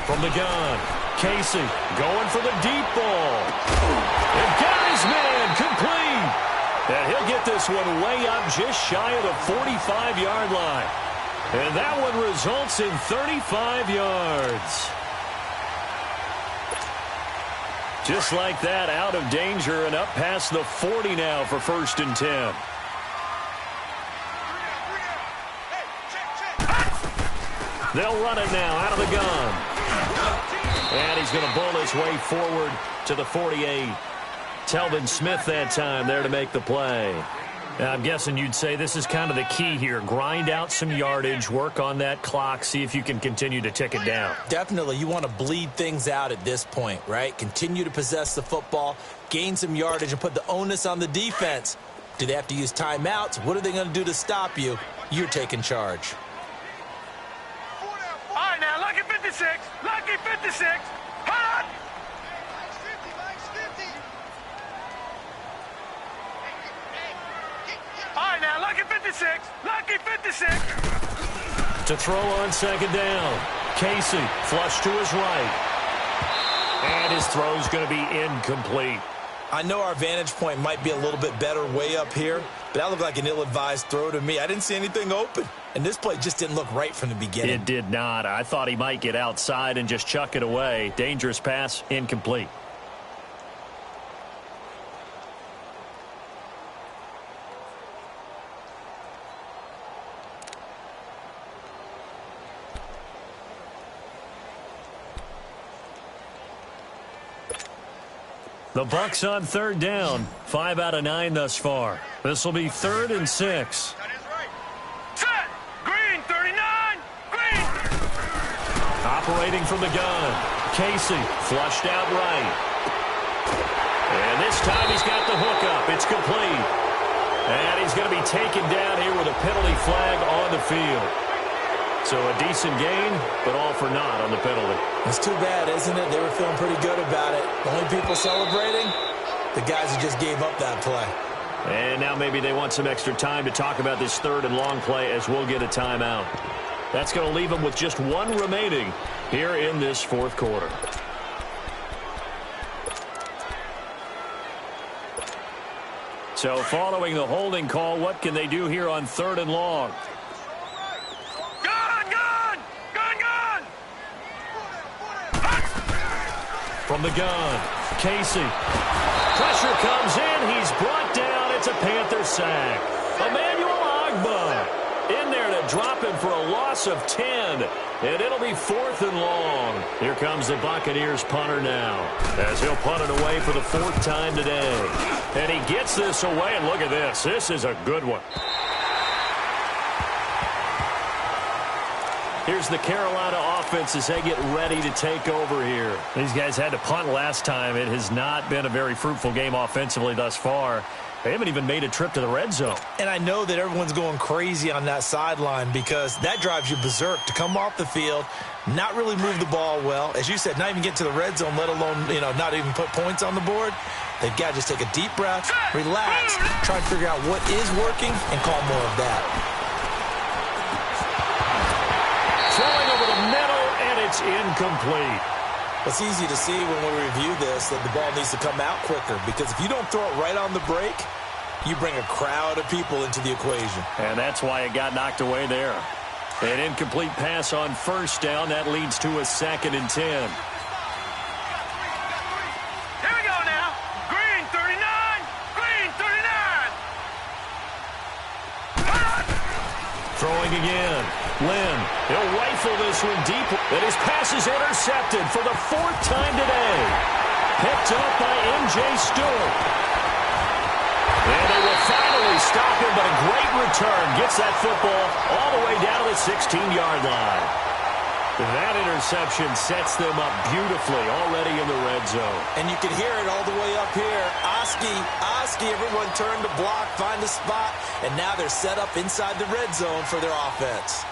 From the gun, Casey going for the deep ball. And got his man complete. And he'll get this one way up just shy of the 45-yard line. And that one results in 35 yards. Just like that, out of danger and up past the 40 now for 1st and 10. They'll run it now out of the gun. And he's going to bull his way forward to the 48. Telvin Smith that time there to make the play. Now, I'm guessing you'd say this is kind of the key here. Grind out some yardage, work on that clock, see if you can continue to tick it down. Definitely. You want to bleed things out at this point, right? Continue to possess the football, gain some yardage, and put the onus on the defense. Do they have to use timeouts? What are they going to do to stop you? You're taking charge. All right, now, lucky 56. Lucky 56. Hot! All right, now, lucky 56. Lucky 56. To throw on 2nd down. Casey, flush to his right. And his throw's going to be incomplete. I know our vantage point might be a little bit better way up here, but that looked like an ill-advised throw to me. I didn't see anything open. And this play just didn't look right from the beginning. It did not. I thought he might get outside and just chuck it away. Dangerous pass, incomplete. The Bucs on 3rd down. 5 out of 9 thus far. This will be 3rd and 6. Set! Green, 39! Green! Operating from the gun. Casey flushed out right. And this time he's got the hook up. It's complete. And he's going to be taken down here with a penalty flag on the field. So a decent gain, but all for naught on the penalty. It's too bad, isn't it? They were feeling pretty good about it. The only people celebrating, the guys who just gave up that play. And now maybe they want some extra time to talk about this 3rd and long play as we'll get a timeout. That's going to leave them with just 1 remaining here in this 4th quarter. So following the holding call, what can they do here on 3rd and long? From the gun, Casey. Pressure comes in. He's brought down. It's a Panther sack. Emmanuel Ogbah in there to drop him for a loss of 10. And it'll be 4th and long. Here comes the Buccaneers punter now, as he'll punt it away for the 4th time today. And he gets this away, and look at this. This is a good one. Here's the Carolina offense as they get ready to take over here. These guys had to punt last time. It has not been a very fruitful game offensively thus far. They haven't even made a trip to the red zone. And I know that everyone's going crazy on that sideline because that drives you berserk to come off the field, not really move the ball well. As you said, not even get to the red zone, let alone, not even put points on the board. They've got to just take a deep breath, relax, try and figure out what is working, and call more of that. Throwing over the middle, and it's incomplete. It's easy to see when we review this that the ball needs to come out quicker because if you don't throw it right on the break, you bring a crowd of people into the equation. And that's why it got knocked away there. An incomplete pass on first down. That leads to a 2nd and 10. Here we go now. Green 39. Green 39. Throwing again. Lynn, he'll rifle this one deep. And his pass is intercepted for the 4th time today. Picked up by M.J. Stewart. And they will finally stop him, but a great return. Gets that football all the way down to the 16-yard line. That interception sets them up beautifully already in the red zone. And you can hear it all the way up here. Oski, everyone turned to block, find a spot, and now they're set up inside the red zone for their offense.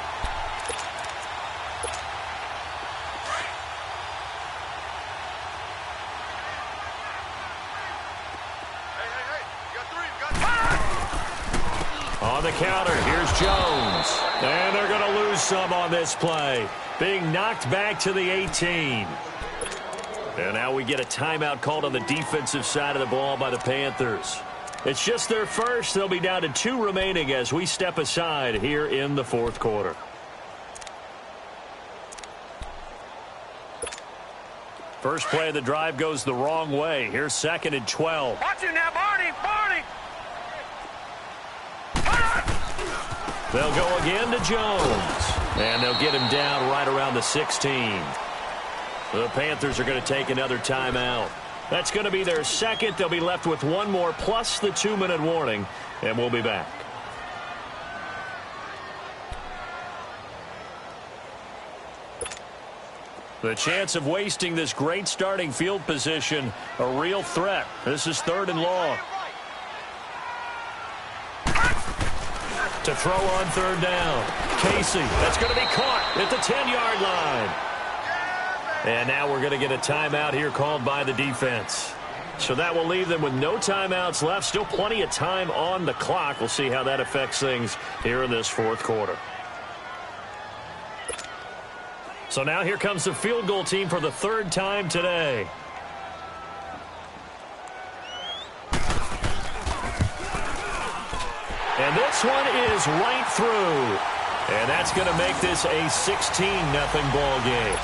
On the counter, here's Jones. And they're going to lose some on this play. Being knocked back to the 18. And now we get a timeout called on the defensive side of the ball by the Panthers. It's just their first. They'll be down to 2 remaining as we step aside here in the 4th quarter. First play of the drive goes the wrong way. Here's 2nd and 12. Watch it now, Barney. They'll go again to Jones. And they'll get him down right around the 16. The Panthers are going to take another timeout. That's going to be their 2nd. They'll be left with 1 more plus the 2-minute warning. And we'll be back. The chance of wasting this great starting field position, a real threat. This is 3rd and long. To throw on 3rd down. Casey, that's going to be caught at the 10-yard line. And now we're going to get a timeout here called by the defense. So that will leave them with no timeouts left. Still plenty of time on the clock. We'll see how that affects things here in this 4th quarter. So now here comes the field goal team for the 3rd time today. And this one is right through. And that's going to make this a 16-0 ball game.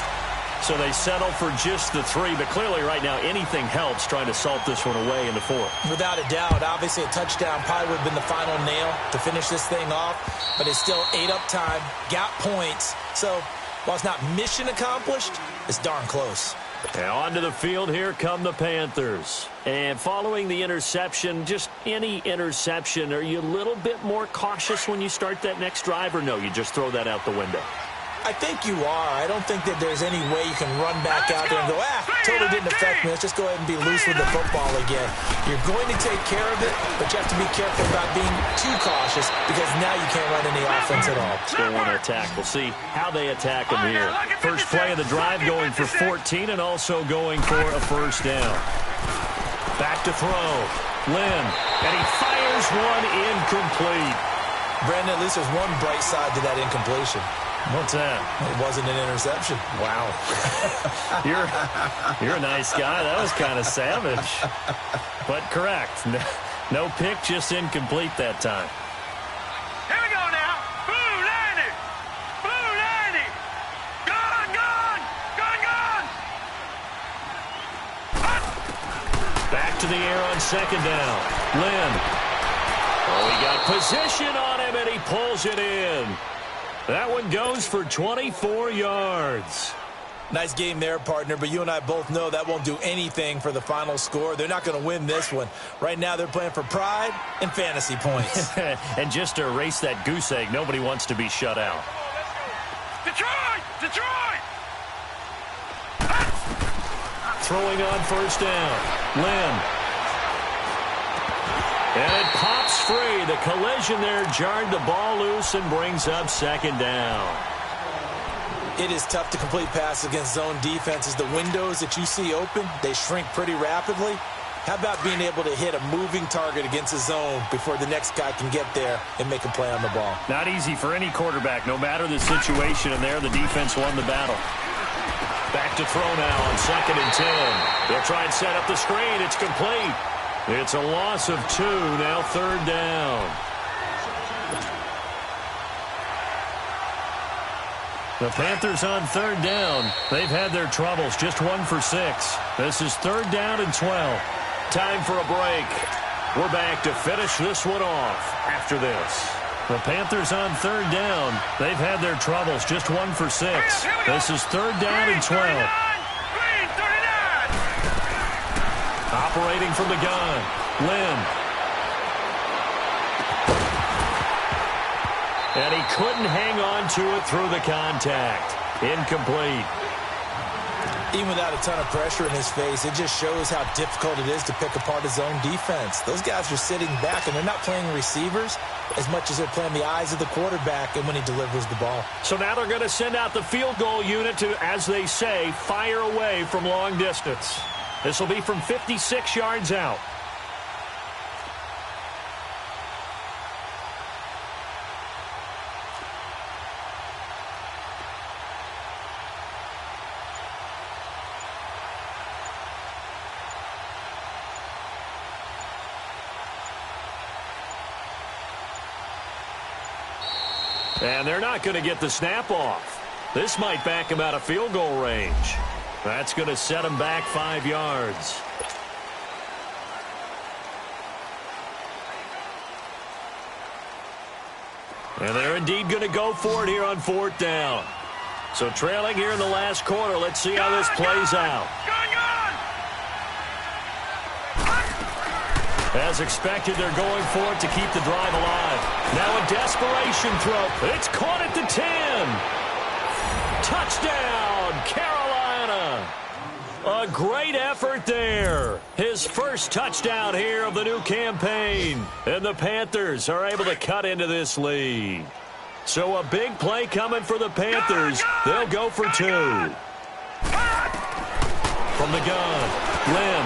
So they settle for just the 3, but clearly right now anything helps trying to salt this one away in the 4th. Without a doubt, obviously a touchdown probably would have been the final nail to finish this thing off, but it's still 8 up time, got points. So while it's not mission accomplished, it's darn close. And onto the field, here come the Panthers. And following the interception, just any interception, are you a little bit more cautious when you start that next drive, or no, you just throw that out the window? I think you are. I don't think that there's any way you can run back out there and go, totally didn't affect me. Let's just go ahead and be loose with the football again. You're going to take care of it, but you have to be careful about being too cautious because now you can't run any offense at all. Still want to attack. We'll see how they attack them here. First play of the drive going for 14 and also going for a 1st down. Back to throw. Lynn. And he fires one incomplete. Brandon, at least there's one bright side to that incompletion. What's that? It wasn't an interception. Wow. You're a nice guy. That was kind of savage. But correct. No pick, just incomplete that time. Here we go now. Blue 90. Blue 90. Gone, gone. Gone, gone. Back to the air on 2nd down. Lynn. Oh, he got position on him, and he pulls it in. That one goes for 24 yards. Nice game there, partner, but you and I both know that won't do anything for the final score. They're not going to win this one. Right now they're playing for pride and fantasy points. And just to erase that goose egg, nobody wants to be shut out. Detroit! Detroit! Throwing on first down. Lynn. And it pops free. The collision there jarred the ball loose and brings up second down. It is tough to complete passes against zone defenses. The windows that you see open, they shrink pretty rapidly. How about being able to hit a moving target against a zone before the next guy can get there and make a play on the ball? Not easy for any quarterback, no matter the situation, and there the defense won the battle. Back to throw now on 2nd and 10. They'll try and set up the screen. It's complete. It's a loss of 2, now 3rd down. The Panthers on 3rd down. They've had their troubles, just 1 for 6. This is 3rd down and 12. Time for a break. We're back to finish this one off after this. The Panthers on 3rd down. They've had their troubles, just 1 for 6. This is 3rd down and 12. Green 39! Operating from the gun, Lynn. And he couldn't hang on to it through the contact. Incomplete. Even without a ton of pressure in his face, it just shows how difficult it is to pick apart his own defense. Those guys are sitting back, and they're not playing receivers as much as they're playing the eyes of the quarterback and when he delivers the ball. So now they're going to send out the field goal unit to, as they say, fire away from long distance. This will be from 56 yards out. And they're not going to get the snap off. This might back him out of field goal range. That's going to set him back 5 yards. And they're indeed going to go for it here on 4th down. So trailing here in the last quarter. Let's see how this plays out. As expected, they're going for it to keep the drive alive. Now a desperation throw. It's caught at the 10. Touchdown, Carolina. A great effort there. His first touchdown here of the new campaign. And the Panthers are able to cut into this lead. So a big play coming for the Panthers. They'll go for 2. From the gun, Lynn.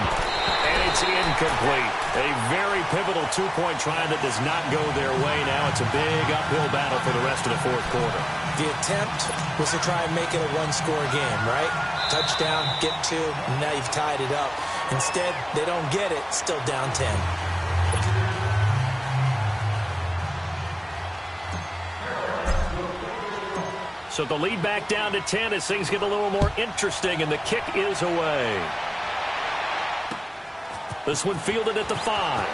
And it's incomplete. A very pivotal 2-point try that does not go their way. Now it's a big uphill battle for the rest of the 4th quarter. The attempt was to try and make it a one-score game, right? Touchdown, get 2, and now you've tied it up. Instead, they don't get it, still down 10. So the lead back down to 10 as things get a little more interesting, and the kick is away. This one fielded at the 5.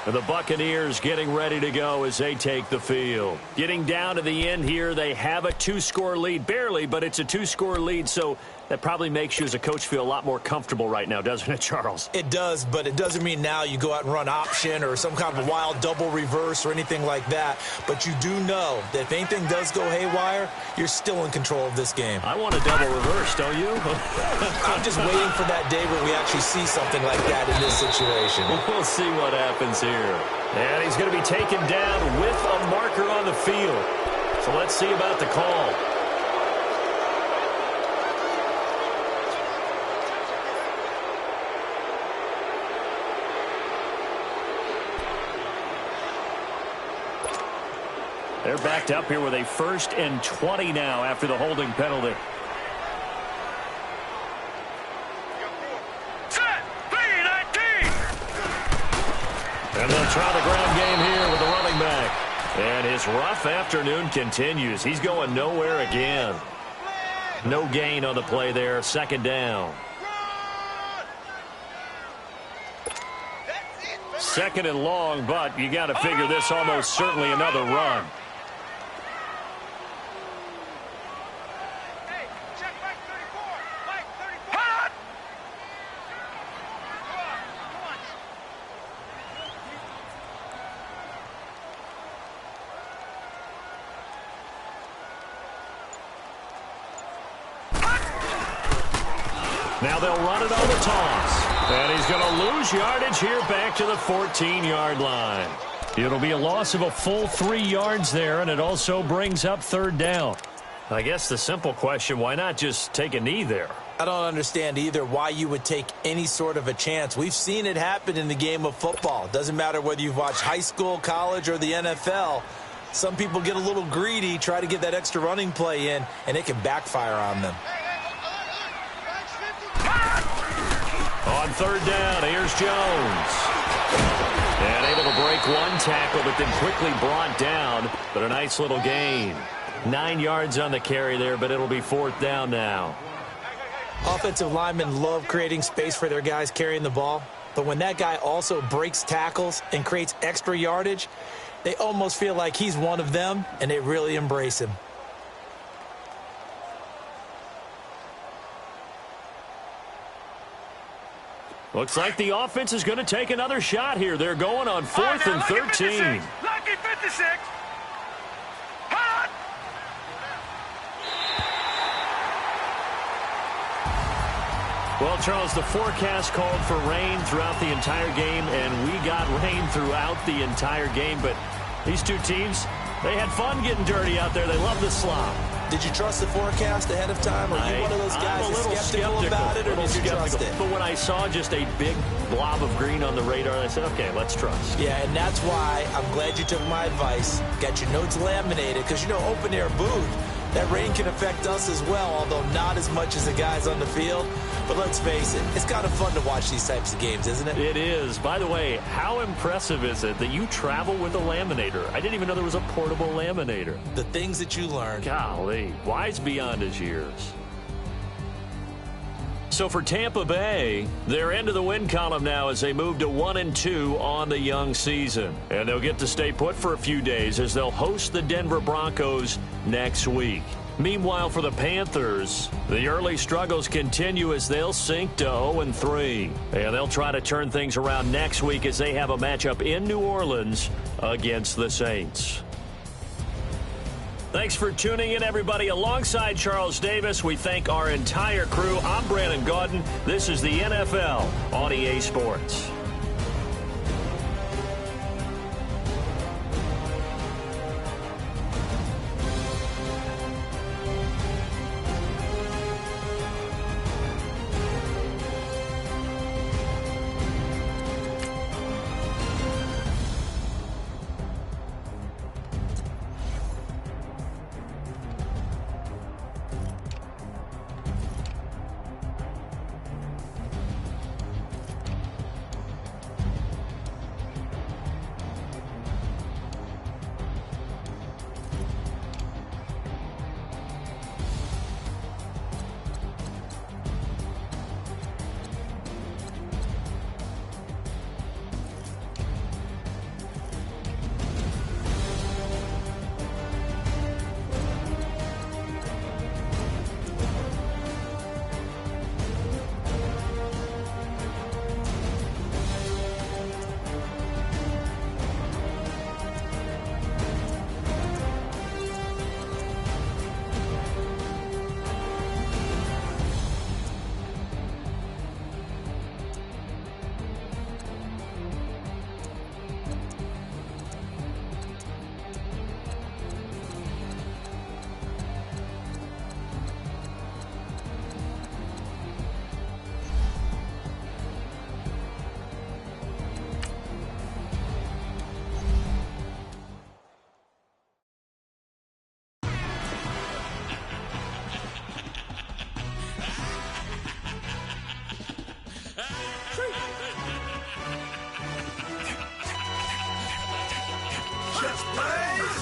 And the Buccaneers getting ready to go as they take the field. Getting down to the end here, they have a 2-score lead. Barely, but it's a 2-score lead, so that probably makes you as a coach feel a lot more comfortable right now, doesn't it, Charles? It does, but it doesn't mean now you go out and run option or some kind of a wild double reverse or anything like that. But you do know that if anything does go haywire, you're still in control of this game. I want a double reverse, don't you? I'm just waiting for that day where we actually see something like that in this situation. We'll see what happens here. And he's going to be taken down with a marker on the field. So let's see about the call. They're backed up here with a 1st and 20 now after the holding penalty. Set! 3-19! And they'll try the ground game here with the running back. And his rough afternoon continues. He's going nowhere again. No gain on the play there. 2nd down. 2nd and long, but you got to figure this almost certainly another run. Now they'll run it on the toss. And he's going to lose yardage here back to the 14-yard line. It'll be a loss of a full 3 yards there, and it also brings up third down. I guess the simple question, why not just take a knee there? I don't understand either why you would take any sort of a chance. We've seen it happen in the game of football. It doesn't matter whether you've watched high school, college, or the NFL. Some people get a little greedy, try to get that extra running play in, and it can backfire on them. On third down, here's Jones. And able to break one tackle, but then quickly brought down. But a nice little gain. 9 yards on the carry there, but it'll be fourth down now. Offensive linemen love creating space for their guys carrying the ball. But when that guy also breaks tackles and creates extra yardage, they almost feel like he's one of them, and they really embrace him. Looks like the offense is going to take another shot here. They're going on 4th and 13. Lucky 56. Well, Charles, the forecast called for rain throughout the entire game, and we got rain throughout the entire game. But these two teams, they had fun getting dirty out there. They love the slop. Did you trust the forecast ahead of time? Are you one of those guys I'm a little skeptical about it, or did you trust it? But when I saw just a big blob of green on the radar, I said, okay, let's trust. Yeah, and that's why I'm glad you took my advice. Got your notes laminated, because, you know, open-air booth, that rain can affect us as well, although not as much as the guys on the field. But let's face it, it's kind of fun to watch these types of games, isn't it? It is. By the way, how impressive is it that you travel with a laminator? I didn't even know there was a portable laminator. The things that you learn. Golly, wise beyond his years. So for Tampa Bay, they're into the win column now as they move to 1-2 on the young season. And they'll get to stay put for a few days as they'll host the Denver Broncos next week. Meanwhile, for the Panthers, the early struggles continue as they'll sink to 0-3. And they'll try to turn things around next week as they have a matchup in New Orleans against the Saints. Thanks for tuning in, everybody. Alongside Charles Davis, we thank our entire crew. I'm Brandon Gaudin. This is the NFL on EA Sports.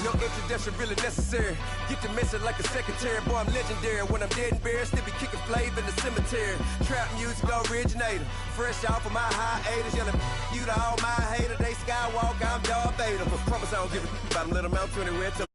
No introduction really necessary. Get to messing like a secretary. Boy, I'm legendary. When I'm dead and buried, still be kicking flavor in the cemetery. Trap music originator. Fresh off of my hiatus. Yelling you to all my haters. They skywalk, I'm Darth Vader. Promise I don't give a about them. Let them out to anywhere till